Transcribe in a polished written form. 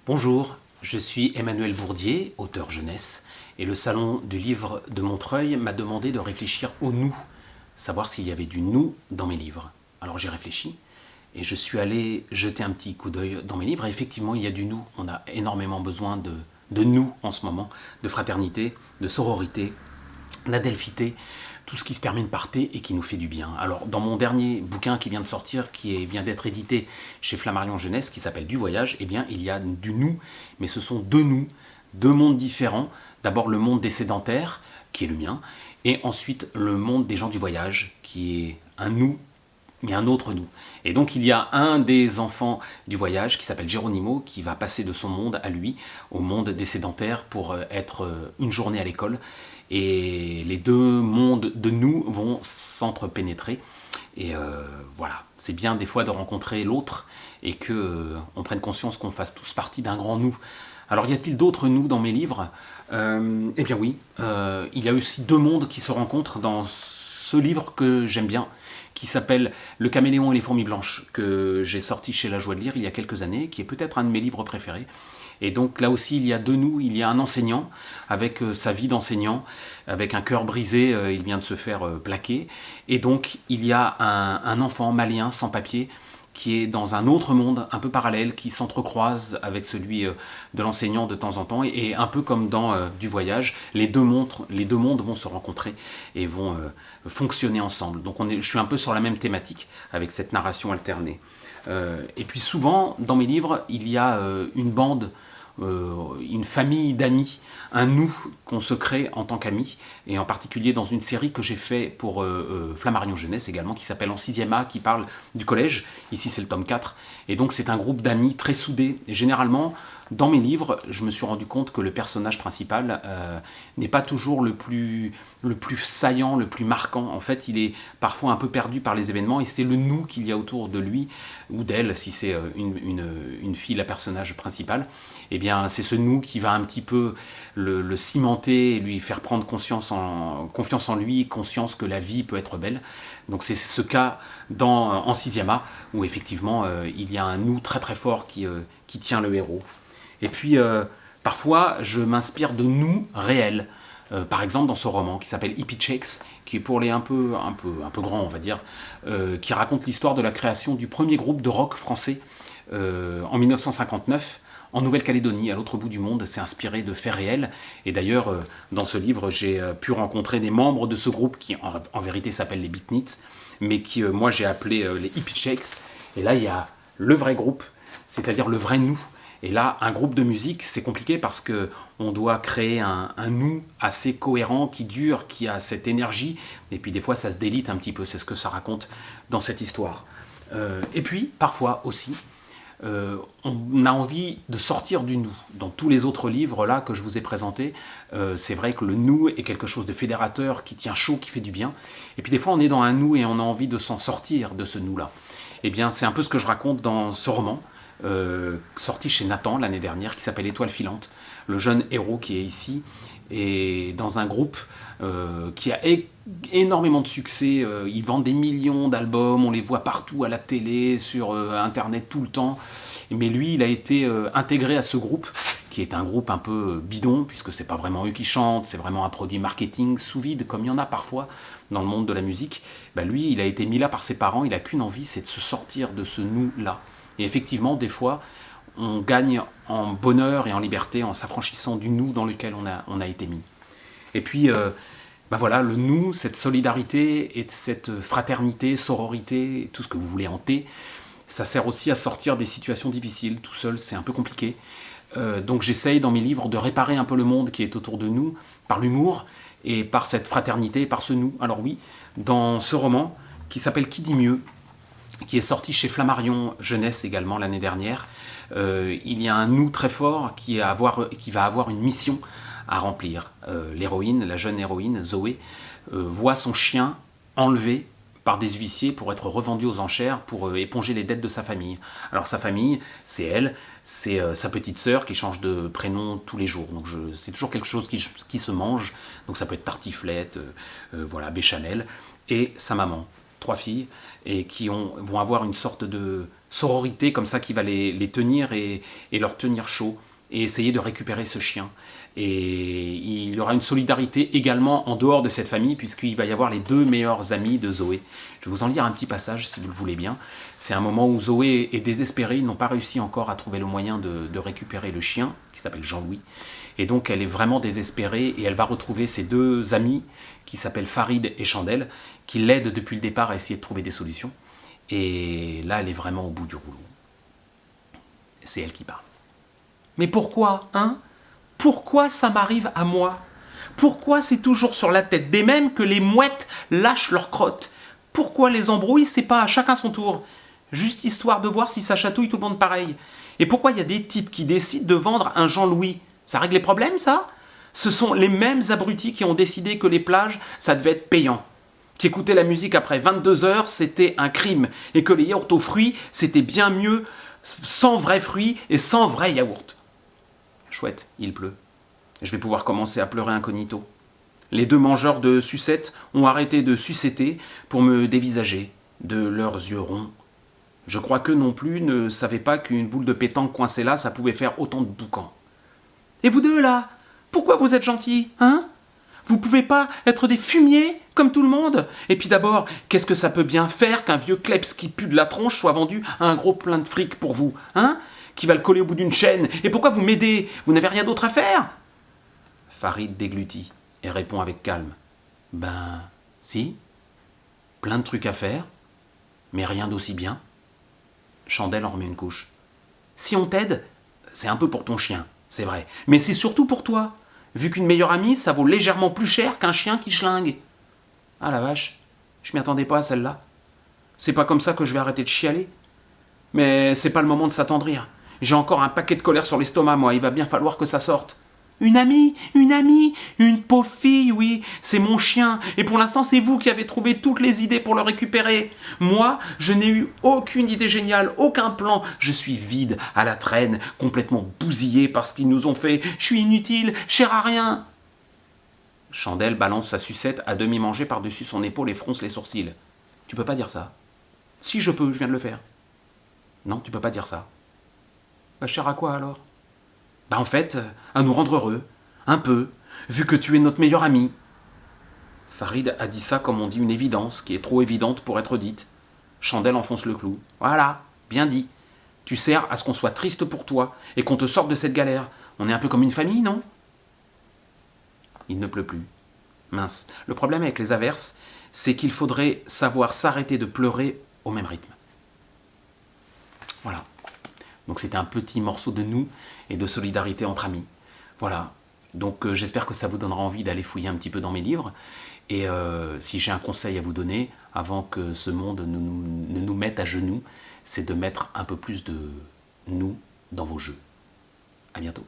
Bonjour, je suis Emmanuel Bourdier, auteur jeunesse, et le Salon du Livre de Montreuil m'a demandé de réfléchir au nous, savoir s'il y avait du nous dans mes livres. Alors j'ai réfléchi, et je suis allé jeter un petit coup d'œil dans mes livres, et effectivement il y a du nous. On a énormément besoin de nous en ce moment, de fraternité, de sororité, d'adelphité, tout ce qui se termine par T et qui nous fait du bien. Alors, dans mon dernier bouquin qui vient de sortir, vient d'être édité chez Flammarion Jeunesse, qui s'appelle Du Voyage, eh bien, il y a du nous, mais ce sont deux nous, deux mondes différents. D'abord, le monde des sédentaires, qui est le mien, et ensuite, le monde des gens du voyage, qui est un nous, mais un autre nous. Et donc il y a un des enfants du voyage qui s'appelle Geronimo qui va passer de son monde à lui, au monde des sédentaires pour être une journée à l'école. Et les deux mondes de nous vont s'entrepénétrer. Et voilà, c'est bien des fois de rencontrer l'autre et que on prenne conscience qu'on fasse tous partie d'un grand nous. Alors y a-t-il d'autres nous dans mes livres? Eh bien oui, il y a aussi deux mondes qui se rencontrent dans ce livre que j'aime bien, qui s'appelle Le Caméléon et les fourmis blanches, que j'ai sorti chez La Joie de Lire il y a quelques années, qui est peut-être un de mes livres préférés. Et donc là aussi, il y a deux nous, il y a un enseignant, avec sa vie d'enseignant, avec un cœur brisé, il vient de se faire plaquer. Et donc, il y a un enfant malien sans papier, qui est dans un autre monde un peu parallèle, qui s'entrecroise avec celui de l'enseignant de temps en temps, et un peu comme dans Du Voyage, les deux mondes vont se rencontrer et vont fonctionner ensemble. Donc je suis un peu sur la même thématique, avec cette narration alternée. Et puis souvent, dans mes livres, il y a une bande, une famille d'amis, un nous qu'on se crée en tant qu'amis, et en particulier dans une série que j'ai fait pour Flammarion Jeunesse également, qui s'appelle En 6e A, qui parle du collège. Ici c'est le tome 4, et donc c'est un groupe d'amis très soudés. Et généralement, dans mes livres, je me suis rendu compte que le personnage principal n'est pas toujours le plus saillant, le plus marquant. En fait, il est parfois un peu perdu par les événements, et c'est le nous qu'il y a autour de lui, ou d'elle, si c'est une fille, la personnage principale. Eh bien, c'est ce nous qui va un petit peu le cimenter et lui faire prendre confiance en lui, conscience que la vie peut être belle. Donc c'est ce cas en 6e A, où effectivement il y a un nous très très fort qui tient le héros. Et puis parfois je m'inspire de nous réels. Par exemple dans ce roman qui s'appelle Hippie Chicks, qui est pour les un peu grands on va dire, qui raconte l'histoire de la création du premier groupe de rock français en 1959 en Nouvelle-Calédonie, à l'autre bout du monde. C'est inspiré de faits réels. Et d'ailleurs, dans ce livre, j'ai pu rencontrer des membres de ce groupe qui, en vérité, s'appellent les Beatniks, mais qui, moi, j'ai appelé les Hippie Shakes. Et là, il y a le vrai groupe, c'est-à-dire le vrai nous. Et là, un groupe de musique, c'est compliqué parce que on doit créer un nous assez cohérent, qui dure, qui a cette énergie. Et puis, des fois, ça se délite un petit peu. C'est ce que ça raconte dans cette histoire. Et puis, parfois aussi, on a envie de sortir du nous. Dans tous les autres livres là que je vous ai présentés, c'est vrai que le nous est quelque chose de fédérateur, qui tient chaud, qui fait du bien. Et puis des fois on est dans un nous et on a envie de s'en sortir de ce nous là. Et bien c'est un peu ce que je raconte dans ce roman, sorti chez Nathan l'année dernière, qui s'appelle Étoile filante. Le jeune héros qui est ici est dans un groupe qui a énormément de succès. Ils vendent des millions d'albums, on les voit partout à la télé, sur internet tout le temps. Mais lui, il a été intégré à ce groupe, qui est un groupe un peu bidon, puisque c'est pas vraiment eux qui chantent, c'est vraiment un produit marketing sous vide, comme il y en a parfois dans le monde de la musique. Bah lui, il a été mis là par ses parents, il a qu'une envie, c'est de se sortir de ce nous-là. Et effectivement, des fois, on gagne en bonheur et en liberté en s'affranchissant du nous dans lequel on a été mis. Et puis, bah voilà, le nous, cette solidarité et cette fraternité, sororité, tout ce que vous voulez en T, ça sert aussi à sortir des situations difficiles. Tout seul, c'est un peu compliqué. Donc j'essaye dans mes livres de réparer un peu le monde qui est autour de nous, par l'humour et par cette fraternité, par ce nous. Alors oui, dans ce roman, qui s'appelle Qui dit mieux, qui est sorti chez Flammarion Jeunesse également l'année dernière, il y a un nous très fort qui va avoir une mission à remplir. L'héroïne, la jeune héroïne, Zoé, voit son chien enlevé par des huissiers pour être revendu aux enchères, pour éponger les dettes de sa famille. Alors sa famille, c'est elle, c'est sa petite sœur qui change de prénom tous les jours. Donc c'est toujours quelque chose qui se mange. Donc ça peut être tartiflette, voilà, béchamel, et sa maman. 3 filles, et qui vont avoir une sorte de sororité comme ça qui va les tenir et leur tenir chaud et essayer de récupérer ce chien. Et il y aura une solidarité également en dehors de cette famille, puisqu'il va y avoir les 2 meilleurs amis de Zoé. Je vais vous en lire un petit passage si vous le voulez bien. C'est un moment où Zoé est désespérée, ils n'ont pas réussi encore à trouver le moyen de récupérer le chien, qui s'appelle Jean-Louis. Et donc elle est vraiment désespérée et elle va retrouver ses 2 amis, qui s'appellent Farid et Chandel, qui l'aident depuis le départ à essayer de trouver des solutions. Et là, elle est vraiment au bout du rouleau. C'est elle qui parle. Mais pourquoi, hein ? Pourquoi ça m'arrive à moi? Pourquoi c'est toujours sur la tête des mêmes que les mouettes lâchent leurs crottes? Pourquoi les embrouilles, c'est pas à chacun son tour? Juste histoire de voir si ça chatouille tout le monde pareil. Et pourquoi il y a des types qui décident de vendre un Jean-Louis? Ça règle les problèmes, ça? Ce sont les mêmes abrutis qui ont décidé que les plages, ça devait être payant. Qu'écouter la musique après 22 heures, c'était un crime. Et que les yaourts aux fruits, c'était bien mieux sans vrais fruits et sans vrai yaourt. Chouette, il pleut. Je vais pouvoir commencer à pleurer incognito. Les 2 mangeurs de sucettes ont arrêté de sucetter pour me dévisager de leurs yeux ronds. Je crois qu'eux non plus ne savaient pas qu'une boule de pétanque coincée là, ça pouvait faire autant de boucans. Et vous 2 là, pourquoi vous êtes gentils, hein? Vous pouvez pas être des fumiers comme tout le monde? Et puis d'abord, qu'est-ce que ça peut bien faire qu'un vieux kleps qui pue de la tronche soit vendu à un gros plein de fric pour vous, hein? Qui va le coller au bout d'une chaîne. Et pourquoi vous m'aidez? Vous n'avez rien d'autre à faire? Farid déglutit et répond avec calme. Ben, si. Plein de trucs à faire, mais rien d'aussi bien. Chandel en remet une couche. Si on t'aide, c'est un peu pour ton chien, c'est vrai. Mais c'est surtout pour toi, vu qu'une meilleure amie, ça vaut légèrement plus cher qu'un chien qui schlingue. Ah la vache, je m'y attendais pas à celle-là. C'est pas comme ça que je vais arrêter de chialer. Mais c'est pas le moment de s'attendrir. J'ai encore un paquet de colère sur l'estomac, moi, il va bien falloir que ça sorte. Une amie, une pauvre fille, oui, c'est mon chien. Et pour l'instant, c'est vous qui avez trouvé toutes les idées pour le récupérer. Moi, je n'ai eu aucune idée géniale, aucun plan. Je suis vide, à la traîne, complètement bousillé par ce qu'ils nous ont fait. Je suis inutile, je sers à rien. Chandel balance sa sucette à demi mangée par-dessus son épaule et fronce les sourcils. Tu peux pas dire ça. Si je peux, je viens de le faire. Non, tu peux pas dire ça. Bah, je sers à quoi alors? Bah en fait, à nous rendre heureux, un peu, vu que tu es notre meilleur ami. Farid a dit ça comme on dit une évidence, qui est trop évidente pour être dite. Chandel enfonce le clou. Voilà, bien dit. Tu sers à ce qu'on soit triste pour toi, et qu'on te sorte de cette galère. On est un peu comme une famille, non? Il ne pleut plus. Mince. Le problème avec les averses, c'est qu'il faudrait savoir s'arrêter de pleurer au même rythme. Voilà. Donc c'était un petit morceau de nous et de solidarité entre amis. Voilà. Donc j'espère que ça vous donnera envie d'aller fouiller un petit peu dans mes livres. Et si j'ai un conseil à vous donner, avant que ce monde ne nous mette à genoux, c'est de mettre un peu plus de nous dans vos jeux. À bientôt.